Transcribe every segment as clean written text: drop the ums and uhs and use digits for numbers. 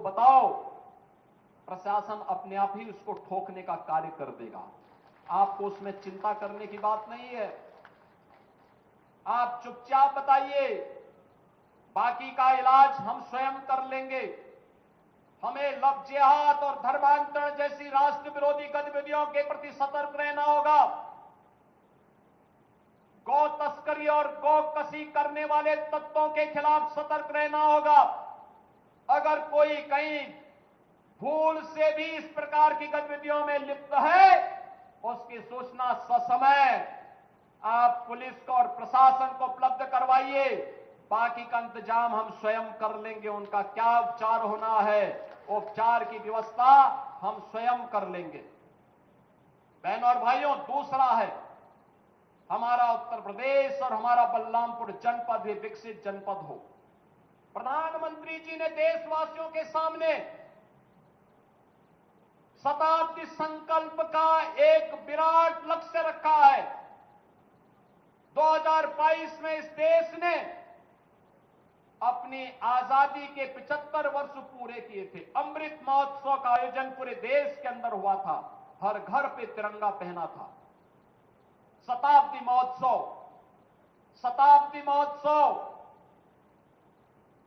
बताओ, प्रशासन अपने आप ही उसको ठोकने का कार्य कर देगा। आपको उसमें चिंता करने की बात नहीं है। आप चुपचाप बताइए, बाकी का इलाज हम स्वयं कर लेंगे। हमें लव जिहाद और धर्मांतरण जैसी राष्ट्र विरोधी गतिविधियों के प्रति सतर्क रहना होगा। गौ तस्करी और गौ कसी करने वाले तत्वों के खिलाफ सतर्क रहना होगा। अगर कोई कहीं भूल से भी इस प्रकार की गतिविधियों में लिप्त है, उसकी सूचना ससमय आप पुलिस को और प्रशासन को उपलब्ध करवाइए। बाकी का इंतजाम हम स्वयं कर लेंगे। उनका क्या उपचार होना है, उपचार की व्यवस्था हम स्वयं कर लेंगे। बहनों और भाइयों, दूसरा है, हमारा उत्तर प्रदेश और हमारा बलरामपुर जनपद भी विकसित जनपद हो। प्रधानमंत्री जी ने देशवासियों के सामने शताब्दी संकल्प का एक विराट लक्ष्य रखा है। 2022 में इस देश ने अपनी आजादी के 75 वर्ष पूरे किए थे। अमृत महोत्सव का आयोजन पूरे देश के अंदर हुआ था। हर घर पे तिरंगा पहना था। शताब्दी महोत्सव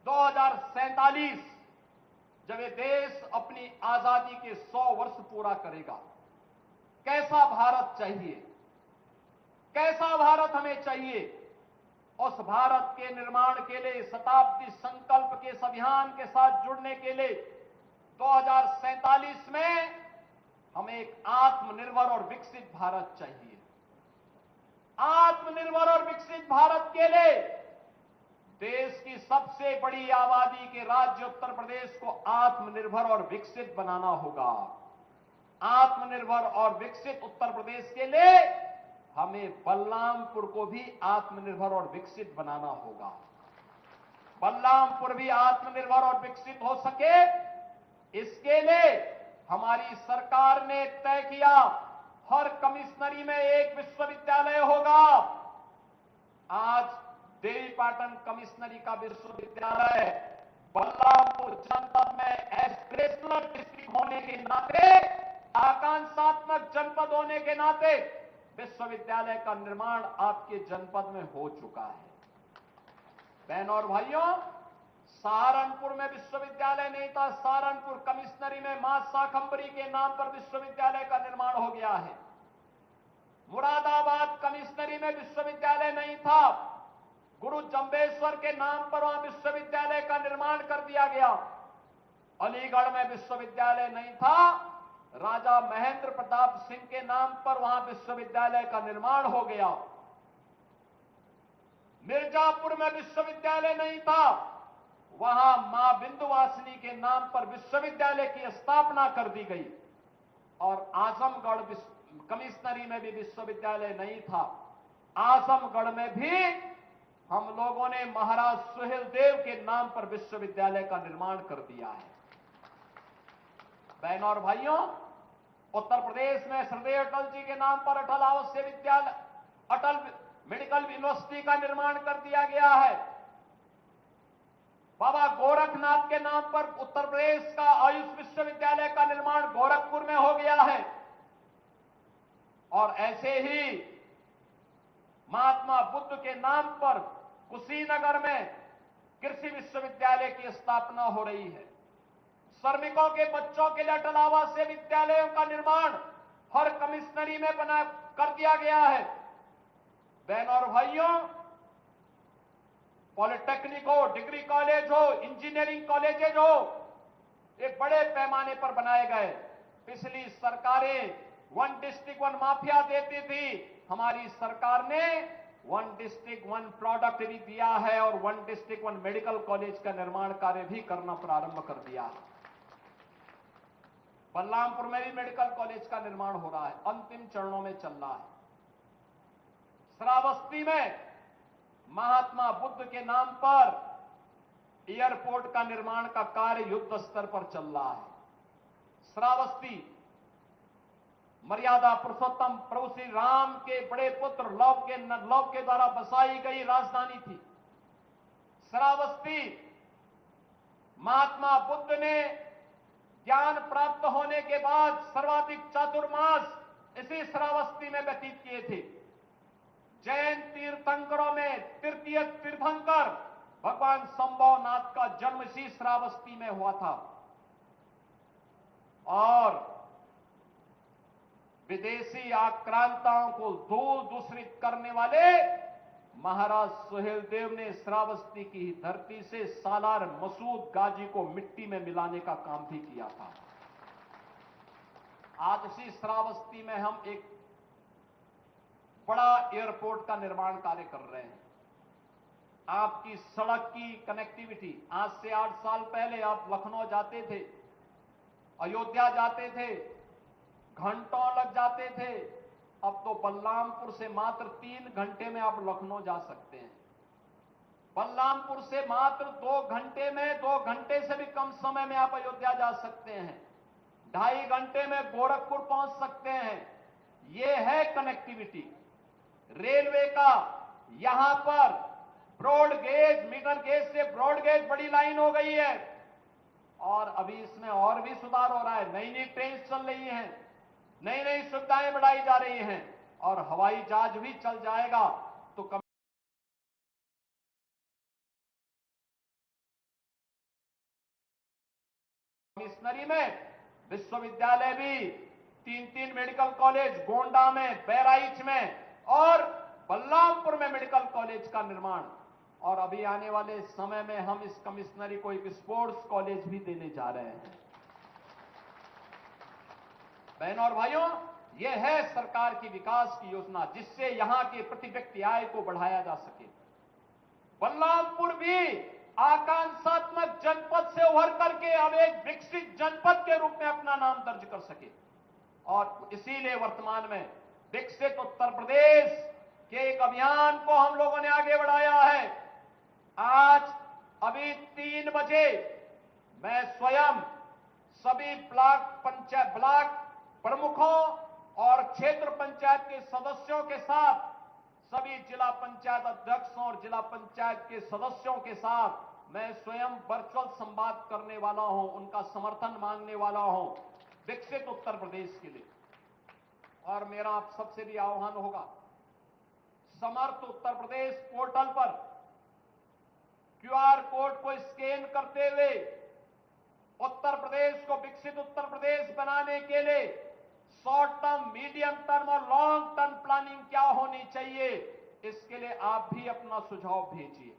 2047 जब ये देश अपनी आजादी के 100 वर्ष पूरा करेगा, कैसा भारत चाहिए, कैसा भारत हमें चाहिए, उस भारत के निर्माण के लिए शताब्दी संकल्प के इस अभियान के साथ जुड़ने के लिए 2047 में हमें एक आत्मनिर्भर और विकसित भारत चाहिए। आत्मनिर्भर और विकसित भारत के लिए देश की सबसे बड़ी आबादी के राज्य उत्तर प्रदेश को आत्मनिर्भर और विकसित बनाना होगा। आत्मनिर्भर और विकसित उत्तर प्रदेश के लिए हमें बलरामपुर को भी आत्मनिर्भर और विकसित बनाना होगा। बलरामपुर भी आत्मनिर्भर और विकसित हो सके, इसके लिए हमारी सरकार ने तय किया, हर कमिश्नरी में एक विश्वविद्यालय होगा। आज देवीपाटन कमिश्नरी का विश्वविद्यालय बलरामपुर जनपद में एस्पिरेशनल डिस्ट्रिक्ट होने के नाते, आकांक्षात्मक जनपद होने के नाते विश्वविद्यालय का निर्माण आपके जनपद में हो चुका है। बहनों और भाइयों, सहारनपुर में विश्वविद्यालय नहीं था। सहारनपुर कमिश्नरी में मां शाकंभरी के नाम पर विश्वविद्यालय का निर्माण हो गया है। मुरादाबाद कमिश्नरी में विश्वविद्यालय नहीं था। गुरु जंबेश्वर के नाम पर वहां विश्वविद्यालय का निर्माण कर दिया गया। अलीगढ़ में विश्वविद्यालय नहीं था। राजा महेंद्र प्रताप सिंह के नाम पर वहां विश्वविद्यालय का निर्माण हो गया। मिर्जापुर में विश्वविद्यालय नहीं था। वहां मां विंध्यवासिनी के नाम पर विश्वविद्यालय की स्थापना कर दी गई। और आजमगढ़ कमिश्नरी में भी विश्वविद्यालय नहीं था। आजमगढ़ में भी हम लोगों ने महाराज सुहेल देव के नाम पर विश्वविद्यालय का निर्माण कर दिया है। बहनों और भाइयों, उत्तर प्रदेश में श्रद्धेय अटल जी के नाम पर अटल आवासीय विद्यालय, अटल मेडिकल यूनिवर्सिटी का निर्माण कर दिया गया है। बाबा गोरखनाथ के नाम पर उत्तर प्रदेश का आयुष विश्वविद्यालय का निर्माण गोरखपुर में हो गया है। और ऐसे ही महात्मा बुद्ध के नाम पर कुशीनगर में कृषि विश्वविद्यालय की स्थापना हो रही है। श्रमिकों के बच्चों के लिए अटल आवासीय विद्यालयों का निर्माण हर कमिश्नरी में बना कर दिया गया है। बहनों और भाइयों, पॉलिटेक्निक हो, डिग्री कॉलेज हो, इंजीनियरिंग कॉलेजेज हो, एक बड़े पैमाने पर बनाए गए। पिछली सरकारें वन डिस्ट्रिक्ट वन माफिया देती थी। हमारी सरकार ने वन डिस्ट्रिक्ट वन प्रोडक्ट भी दिया है और one district one medical college का निर्माण कार्य भी करना प्रारंभ कर दिया है। बलरामपुर में भी मेडिकल कॉलेज का निर्माण हो रहा है, अंतिम चरणों में चल रहा है। श्रावस्ती में महात्मा बुद्ध के नाम पर एयरपोर्ट का निर्माण का कार्य युद्ध स्तर पर चल रहा है। श्रावस्ती मर्यादा पुरुषोत्तम प्रभु श्री राम के बड़े पुत्र लव के द्वारा बसाई गई राजधानी थी। श्रावस्ती महात्मा बुद्ध ने ज्ञान प्राप्त होने के बाद सर्वाधिक चातुर्मास इसी श्रावस्ती में व्यतीत किए थे। जैन तीर्थंकरों में तृतीय तीर्थंकर भगवान संभवनाथ का जन्म इसी श्रावस्ती में हुआ था। और विदेशी आक्रांताओं को दूर दूषित करने वाले महाराज सुहेलदेव ने श्रावस्ती की धरती से सालार मसूद गाजी को मिट्टी में मिलाने का काम भी किया था। आज उसी श्रावस्ती में हम एक बड़ा एयरपोर्ट का निर्माण कार्य कर रहे हैं। आपकी सड़क की कनेक्टिविटी, आज से 8 साल पहले आप लखनऊ जाते थे, अयोध्या जाते थे, घंटों लग जाते थे। अब तो बलरामपुर से मात्र 3 घंटे में आप लखनऊ जा सकते हैं। बलरामपुर से मात्र 2 घंटे में, 2 घंटे से भी कम समय में आप अयोध्या जा सकते हैं। 2.5 घंटे में गोरखपुर पहुंच सकते हैं। यह है कनेक्टिविटी। रेलवे का यहां पर ब्रॉड गेज, मिडल गेज से ब्रॉड गेज बड़ी लाइन हो गई है और अभी इसमें और भी सुधार हो रहा है। नई नई ट्रेन चल रही हैं, नई नई सुविधाएं बढ़ाई जा रही हैं और हवाई जहाज भी चल जाएगा तो कमिश्नरी में विश्वविद्यालय भी 3-3 मेडिकल कॉलेज, गोंडा में, बहराइच में और बलरामपुर में मेडिकल कॉलेज का निर्माण। और अभी आने वाले समय में हम इस कमिश्नरी को एक स्पोर्ट्स कॉलेज भी देने जा रहे हैं। बहनों और भाइयों, यह है सरकार की विकास की योजना जिससे यहां के प्रति व्यक्ति आय को बढ़ाया जा सके। बलरामपुर भी आकांक्षात्मक जनपद से उभर करके अब एक विकसित जनपद के रूप में अपना नाम दर्ज कर सके। और इसीलिए वर्तमान में विकसित उत्तर प्रदेश के एक अभियान को हम लोगों ने आगे बढ़ाया है। आज अभी 3 बजे मैं स्वयं सभी ब्लॉक प्रमुखों और क्षेत्र पंचायत के सदस्यों के साथ, सभी जिला पंचायत अध्यक्षों और जिला पंचायत के सदस्यों के साथ मैं स्वयं वर्चुअल संवाद करने वाला हूं, उनका समर्थन मांगने वाला हूं विकसित उत्तर प्रदेश के लिए। और मेरा आप सबसे भी आह्वान होगा, समर्थ उत्तर प्रदेश पोर्टल पर QR कोड को स्कैन करते हुए उत्तर प्रदेश को विकसित उत्तर प्रदेश बनाने के लिए शॉर्ट टर्म, मीडियम टर्म और लॉन्ग टर्म प्लानिंग क्या होनी चाहिए, इसके लिए आप भी अपना सुझाव भेजिए।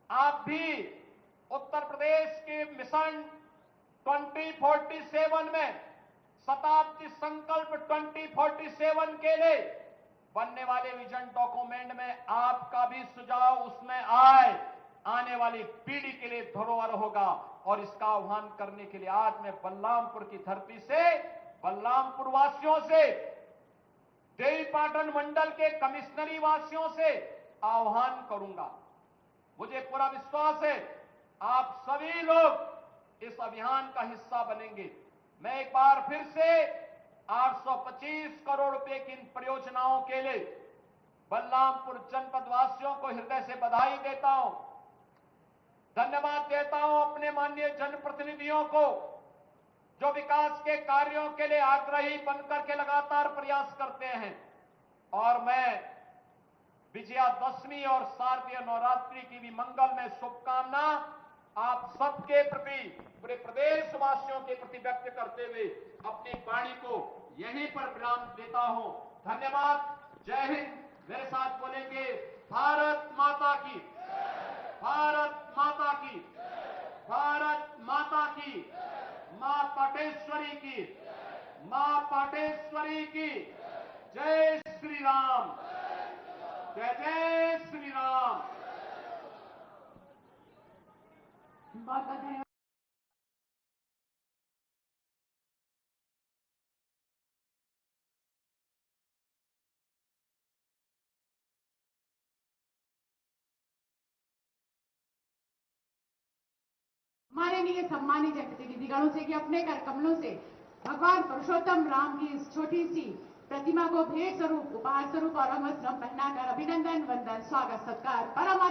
आप भी उत्तर प्रदेश के मिशन 2047 में, शताब्दी संकल्प 2047 के लिए बनने वाले विजन डॉक्यूमेंट में आपका भी सुझाव उसमें आए, आने वाली पीढ़ी के लिए धरोहर होगा। और इसका आह्वान करने के लिए आज मैं बलरामपुर की धरती से, बलरामपुर वासियों से, देवीपाटन मंडल के कमिश्नरी वासियों से आह्वान करूंगा। मुझे पूरा विश्वास है आप सभी लोग इस अभियान का हिस्सा बनेंगे। मैं एक बार फिर से 825 करोड़ रुपए की इन परियोजनाओं के लिए बलरामपुर जनपद वासियों को हृदय से बधाई देता हूं, धन्यवाद देता हूं अपने माननीय जनप्रतिनिधियों को जो विकास के कार्यों के लिए आग्रही बनकर के लगातार प्रयास करते हैं। और मैं विजयादशमी और शारदीय नवरात्रि की भी मंगलमय शुभकामना आप सबके प्रति, पूरे प्रदेशवासियों के प्रति व्यक्त करते हुए अपनी वाणी को यहीं पर विराम देता हूं। धन्यवाद। जय हिंद। मेरे साथ बोलेंगे भारत माता की, भारत माता की, भारत माता की, मां पाटेश्वरी की, मां पाटेश्वरी की। जय श्री राम, जय जय श्री राम। बहुत बहुत धन्यवाद। हमारे लिए सम्मानित जनप्रतिनिधिगणों से कि अपने कर कमलों से भगवान पुरुषोत्तम राम की इस छोटी सी प्रतिमा को भेंट स्वरूप, उपहार स्वरूप और वस्त्र पहनाकर अभिनंदन, वंदन, स्वागत, सत्कार, परम